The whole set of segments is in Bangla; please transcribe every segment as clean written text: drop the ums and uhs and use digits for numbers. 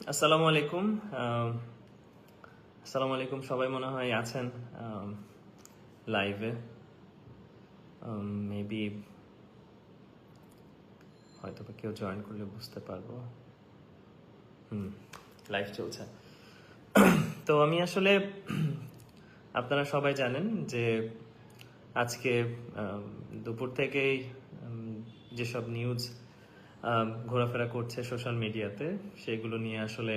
আসসালামু আলাইকুম। আসসালামু আলাইকুম, সবাই মনে হয় আছেন লাইভে। মেবি হয়তো বা কেউ জয়েন করলে বুঝতে পারবো। লাইভ চলছে। তো আমি আসলে আপনারা সবাই জানেন যে আজকে দুপুর থেকেই যেসব নিউজ ঘোরাফেরা করছে সোশ্যাল মিডিয়াতে, সেগুলো নিয়ে আসলে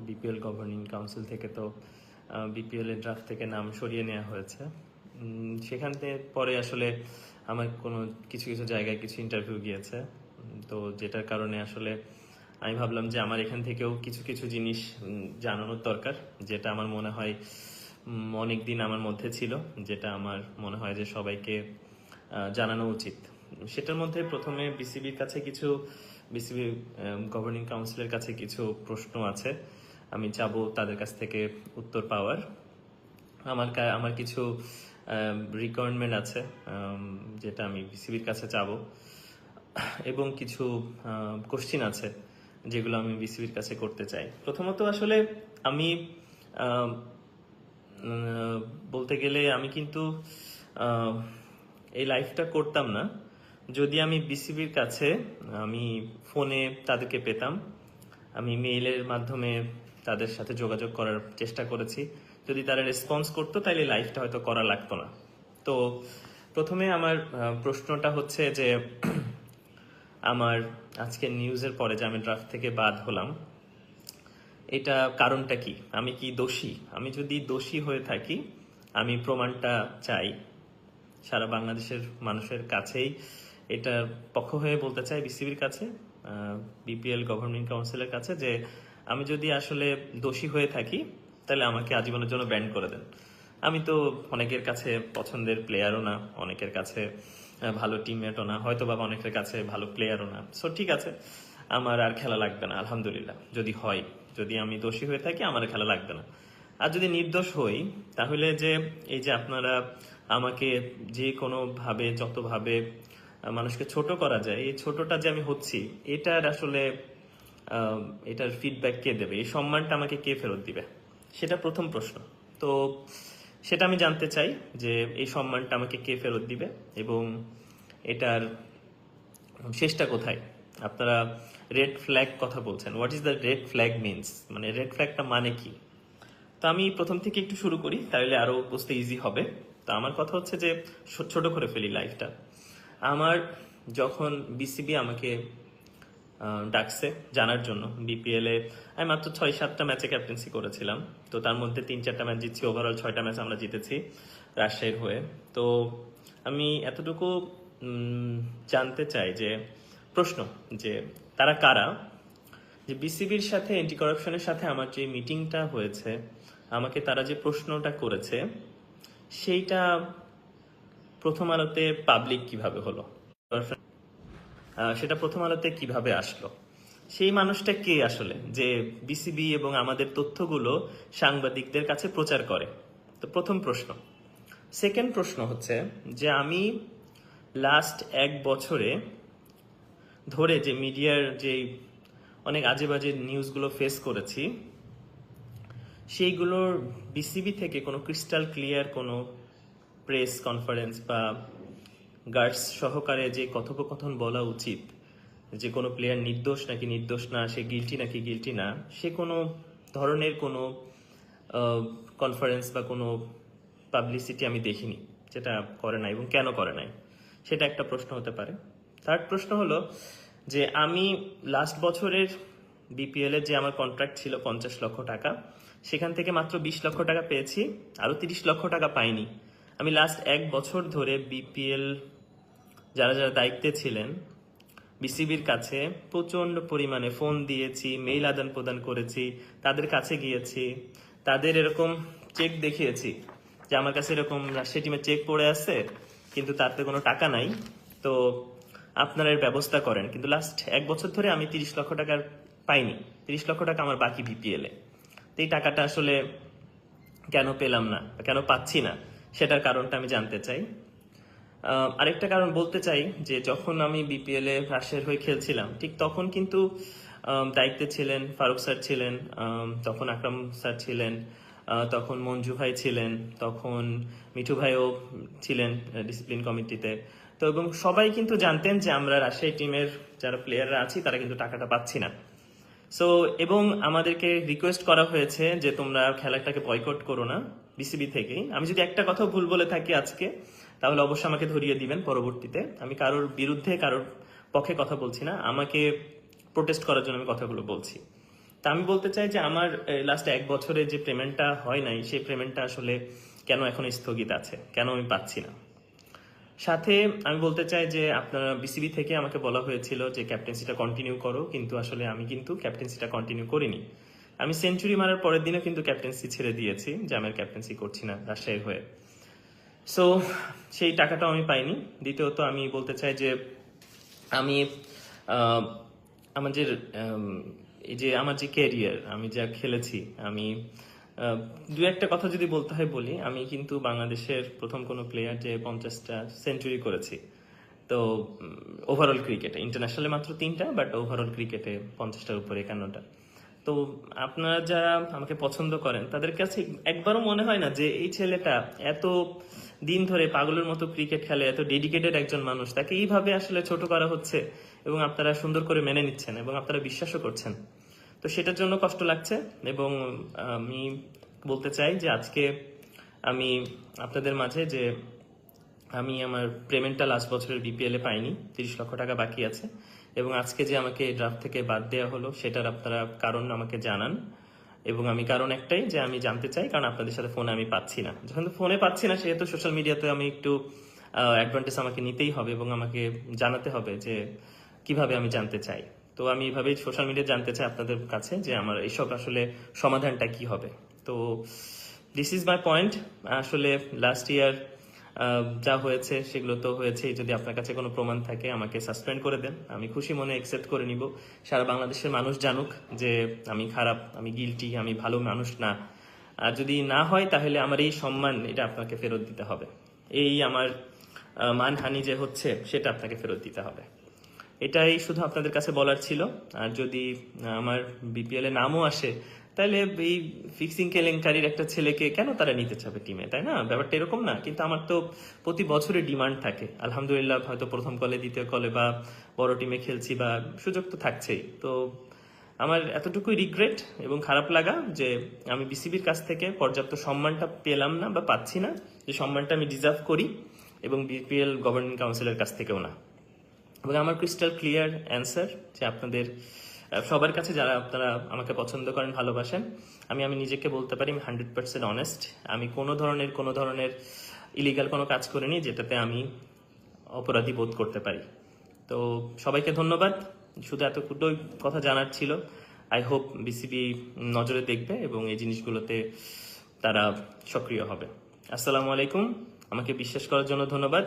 বিপিএল গভর্নিং কাউন্সিল থেকে তো বিপিএল এর ড্রাফট থেকে নাম সরিয়ে নেওয়া হয়েছে। সেখান থেকে পরে আসলে আমার কোনো কিছু কিছু জায়গায় কিছু ইন্টারভিউ গিয়েছে, তো যেটার কারণে আসলে আমি ভাবলাম যে আমার এখান থেকেও কিছু কিছু জিনিস জানানোর দরকার, যেটা আমার মনে হয় অনেক দিন আমার মধ্যে ছিল, যেটা আমার মনে হয় যে সবাইকে জানানো উচিত। সেটার মধ্যে প্রথমে বিসিবির কাছে কিছু, বিসিবি গভর্নিং কাউন্সিলের কাছে কিছু প্রশ্ন আছে, আমি চাবো তাদের কাছ থেকে উত্তর পাওয়ার। আমার কিছু রিকোয়ারমেন্ট আছে যেটা আমি বিসিবির কাছে চাবো, এবং কিছু কোশ্চিন আছে যেগুলো আমি বিসিবির কাছে করতে চাই। প্রথমত আসলে আমি বলতে গেলে আমি কিন্তু এই লাইফটা করতাম না যদি আমি বিসিবির কাছে আমি ফোনে তাদেরকে পেতাম। আমি মেইলের মাধ্যমে তাদের সাথে যোগাযোগ করার চেষ্টা করেছি, যদি তারা রেসপন্স করতো তাহলে লাইফটা হয়তো করা লাগতো না। তো প্রথমে আমার প্রশ্নটা হচ্ছে যে আমার আজকের নিউজের পরে যে আমি ড্রাফট থেকে বাদ হলাম, এটা কারণটা কি? আমি কি দোষী? আমি যদি দোষী হয়ে থাকি, আমি প্রমাণটা চাই সারা বাংলাদেশের মানুষের কাছেই। এটার পক্ষ হয়ে বলতে চাই বিসিবির কাছে, বিপিএল গভর্নিং কাউন্সিলের কাছে, যে আমি যদি আসলে দোষী হয়ে থাকি তাহলে আমাকে আজীবনের জন্য ব্যান করে দেন। আমি তো অনেকের কাছে পছন্দের প্লেয়ারও না, অনেকের কাছে ভালো টিমমেটও না, হয়তো বা অনেকের কাছে ভালো প্লেয়ারও না। সো ঠিক আছে, আমার আর খেলা লাগবে না আলহামদুলিল্লাহ। যদি হয়, যদি আমি দোষী হয়ে থাকি, আমার আর খেলা লাগবে না। আর যদি নির্দোষ হই, তাহলে যে এই যে আপনারা আমাকে যে কোনোভাবে যতভাবে মানুষকে ছোট করা যায়, এই ছোটটা যে আমি হচ্ছি, এটার আসলে এটার ফিডব্যাক কে দেবে? এই সম্মানটা আমাকে কে ফেরত দিবে? সেটা প্রথম প্রশ্ন। তো সেটা আমি জানতে চাই যে এই সম্মানটা আমাকে কে ফেরত দিবে, এবং এটার শেষটা কোথায়? আপনারা রেড ফ্ল্যাগ কথা বলছেন, what is the red flag means, মানে রেড ফ্ল্যাগটা মানে কি? তো আমি প্রথম থেকে একটু শুরু করি, তাহলে আরো বুঝতে ইজি হবে। তো আমার কথা হচ্ছে যে ছোট করে ফেলি লাইফটা। আমার যখন বিসিবি আমাকে ডাকছে জানার জন্য, বিপিএল এ আমি মাত্র 6-7টা ম্যাচে ক্যাপ্টেন্সি করেছিলাম। তো তার মধ্যে 3-4টা ম্যাচ জিতছি, ওভারঅল 6টা ম্যাচ আমরা জিতেছি রাজশাহীর হয়ে। তো আমি এতটুকু জানতে চাই যে প্রশ্ন, যে তারা কারা, যে বিসিবির সাথে অ্যান্টি করাপশনের সাথে আমার যে মিটিংটা হয়েছে, আমাকে তারা যে প্রশ্নটা করেছে, সেইটা প্রথম আলোতে পাবলিক কিভাবে হলো, সেটা প্রথম আলোতে কিভাবে আসলো, সেই মানুষটা কে আসলে, যে বিসিবি এবং আমাদের তথ্যগুলো সাংবাদিকদের কাছে প্রচার করে? তো প্রথম প্রশ্ন। সেকেন্ড প্রশ্ন হচ্ছে যে আমি লাস্ট 1 বছরে ধরে যে মিডিয়ার যে অনেক আজে বাজে নিউজগুলো ফেস করেছি, সেইগুলোর বিসিবি থেকে কোনো ক্রিস্টাল ক্লিয়ার কোনো প্রেস কনফারেন্স বা গার্ডস সহকারে যে কথোপকথন বলা উচিত, যে কোনো প্লেয়ার নির্দোষ নাকি নির্দোষ না, সে গিলটি নাকি গিলটি না, সে কোনো ধরনের কোনো কনফারেন্স বা কোনো পাবলিসিটি আমি দেখিনি, যেটা করে নাই, এবং কেন করে নাই, সেটা একটা প্রশ্ন হতে পারে। থার্ড প্রশ্ন হলো যে আমি লাস্ট বছরের বিপিএল এর যে আমার কন্ট্রাক্ট ছিল 50 লক্ষ টাকা, সেখান থেকে মাত্র 20 লক্ষ টাকা পেয়েছি, আরো 30 লক্ষ টাকা পাইনি। আমি লাস্ট 1 বছর ধরে বিপিএল যারা যারা দায়িত্বে ছিলেন বিসিবির কাছে প্রচন্ড পরিমাণে ফোন দিয়েছি, মেইল আদান প্রদান করেছি, তাদের কাছে গিয়েছি, তাদের এরকম চেক দেখিয়েছি যে আমার কাছে এরকম রাজশাহী টিমের চেক পড়ে আছে, কিন্তু তাতে কোনো টাকা নাই, তো আপনারা এর ব্যবস্থা করেন। কিন্তু লাস্ট 1 বছর ধরে আমি 30 লক্ষ টাকার পাইনি, 30 লক্ষ টাকা আমার বাকি বিপিএল এ। তো এই টাকাটা আসলে কেন পেলাম না, কেন পাচ্ছি না, সেটার কারণটা আমি জানতে চাই। আরেকটা কারণ বলতে চাই যে যখন আমি বিপিএল এ রাজশাহীর হয়ে খেলছিলাম, ঠিক তখন কিন্তু দায়িত্বে ছিলেন ফারুক স্যার ছিলেন, তখন আকরাম স্যার ছিলেন, তখন মঞ্জু ভাই ছিলেন, তখন মিঠু ভাইও ছিলেন ডিসিপ্লিন কমিটিতে। তো এবং সবাই কিন্তু জানতেন যে আমরা রাজশাহী টিমের যারা প্লেয়াররা আছি তারা কিন্তু টাকাটা পাচ্ছি না। সো এবং আমাদেরকে রিকোয়েস্ট করা হয়েছে যে তোমরা খেলাটাকে বয়কট করো না বিসিবি থেকেই। আমি যদি একটা কথা ভুল বলে থাকি আজকে, তাহলে অবশ্যই আমাকে ধরিয়ে দিবেন পরবর্তীতে। আমি কারোর বিরুদ্ধে কারোর পক্ষে কথা বলছি না, আমাকে প্রোটেস্ট করার জন্য আমি কথাগুলো বলছি। তা আমি বলতে চাই যে আমার লাস্ট 1 বছরে যে পেমেন্টটা হয় নাই, সেই পেমেন্টটা আসলে কেন এখন স্থগিত আছে, কেন আমি পাচ্ছি না। সাথে আমি বলতে চাই যে আপনারা বিসিবি থেকে আমাকে বলা হয়েছিল যে ক্যাপ্টেন্সিটা কন্টিনিউ করো, কিন্তু আসলে আমি কিন্তু ক্যাপ্টেন্সিটা কন্টিনিউ করিনি। আমি সেঞ্চুরি মারার পরের দিনও কিন্তু ক্যাপ্টেন্সি ছেড়ে দিয়েছি যে আমি ক্যাপ্টেন্সি করছি না রাজশাহীর হয়ে। সো সেই টাকাটাও আমি পাইনি। দ্বিতীয়ত আমি বলতে চাই যে আমি আহ, আমাদের এই যে আমার যে ক্যারিয়ার, আমি যা খেলেছি, আমি দু একটা কথা যদি বলতে হয় বলি, আমি কিন্তু বাংলাদেশের প্রথম কোনো প্লেয়ার যে 50টা সেঞ্চুরি করেছি। তো ওভারঅল ক্রিকেটে, ইন্টারন্যাশনালে মাত্র 3টা, বাট ওভারঅল ক্রিকেটে 50টার উপরে 51টা। তো আপনারা যারা আমাকে পছন্দ করেন তাদের কাছে একবারও মনে হয় না যে এই ছেলেটা এত দিন ধরে পাগলের মতো ক্রিকেট খেলে, এত ডেডিকেটেড একজন মানুষ, তাকে এইভাবে আসলে ছোট করা হচ্ছে এবং আপনারা সুন্দর করে মেনে নিচ্ছেন এবং আপনারা বিশ্বাসও করছেন। তো সেটার জন্য কষ্ট লাগছে। এবং আমি বলতে চাই যে আজকে আমি আপনাদের মাঝে যে আমি আমার পেমেন্টটা লাস্ট বছরের বিপিএল এ পাইনি, 30 লক্ষ টাকা বাকি আছে। এবং আজকে যে আমাকে ড্রাফট থেকে বাদ দেওয়া হলো সেটার আপনারা কারণ আমাকে জানান। এবং আমি কারণ একটাই যে আমি জানতে চাই, কারণ আপনাদের সাথে ফোনে আমি পাচ্ছি না। যখন ফোনে পাচ্ছি না, সেহেতু সোশ্যাল মিডিয়াতে আমি একটু অ্যাডভান্টেজ আমাকে নিতেই হবে এবং আমাকে জানাতে হবে যে কিভাবে আমি জানতে চাই। তো আমি এইভাবেই সোশ্যাল মিডিয়া জানতে চাই আপনাদের কাছে যে আমার এইসব আসলে সমাধানটা কি হবে। তো দিস ইজ মাই পয়েন্ট। আসলে লাস্ট ইয়ার যা হয়েছে সেগুলো তো হয়েছেই। যদি আপনার কাছে কোনো প্রমাণ থাকে আমাকে সাসপেন্ড করে দেন, আমি খুশি মনে অ্যাকসেপ্ট করে নিব। সারা বাংলাদেশের মানুষ জানুক যে আমি খারাপ, আমি গিলটি, আমি ভালো মানুষ না। আর যদি না হয় তাহলে আমার এই সম্মান এটা আপনাকে ফেরত দিতে হবে। এই আমার মানহানি যে হচ্ছে সেটা আপনাকে ফেরত দিতে হবে। এটাই শুধু আপনাদের কাছে বলার ছিল। আর যদি আমার বিপিএল এ নামও আসে, তাহলে এই ফিক্সিং কেলেঙ্কারির একটা ছেলেকে কেন তারা নিতে চাবে টিমে, তাই না? ব্যাপারটা এরকম না। কিন্তু আমার তো প্রতি বছরে ডিমান্ড থাকে। আলহামদুলিল্লাহ, হয়তো প্রথম কলে, দ্বিতীয় কলে বা বড় টিমে খেলছি, বা সুযোগ তো থাকছেই। তো আমার এতটুকুই রিগ্রেট এবং খারাপ লাগা যে আমি বিসিবির কাছ থেকে পর্যাপ্ত সম্মানটা পেলাম না বা পাচ্ছি না, যে সম্মানটা আমি ডিজার্ভ করি, এবং বিপিএল গভর্নিং কাউন্সিলের কাছ থেকেও না। এবং আমার ক্রিস্টাল ক্লিয়ার অ্যান্সার যে আপনাদের সবার কাছে, যারা আপনারা আমাকে পছন্দ করেন, ভালোবাসেন, আমি নিজেকে বলতে পারি আমি 100% অনেস্ট। আমি কোনো ধরনের ইলিগাল কোনো কাজ করিনি যেটাতে আমি অপরাধী বোধ করতে পারি। তো সবাইকে ধন্যবাদ। শুধু এতটুকুই কথা জানার ছিল। আই হোপ বিসিবি নজরে দেখবে এবং এই জিনিসগুলোতে তারা সক্রিয় হবে। আসসালামু আলাইকুম। আমাকে বিশ্বাস করার জন্য ধন্যবাদ।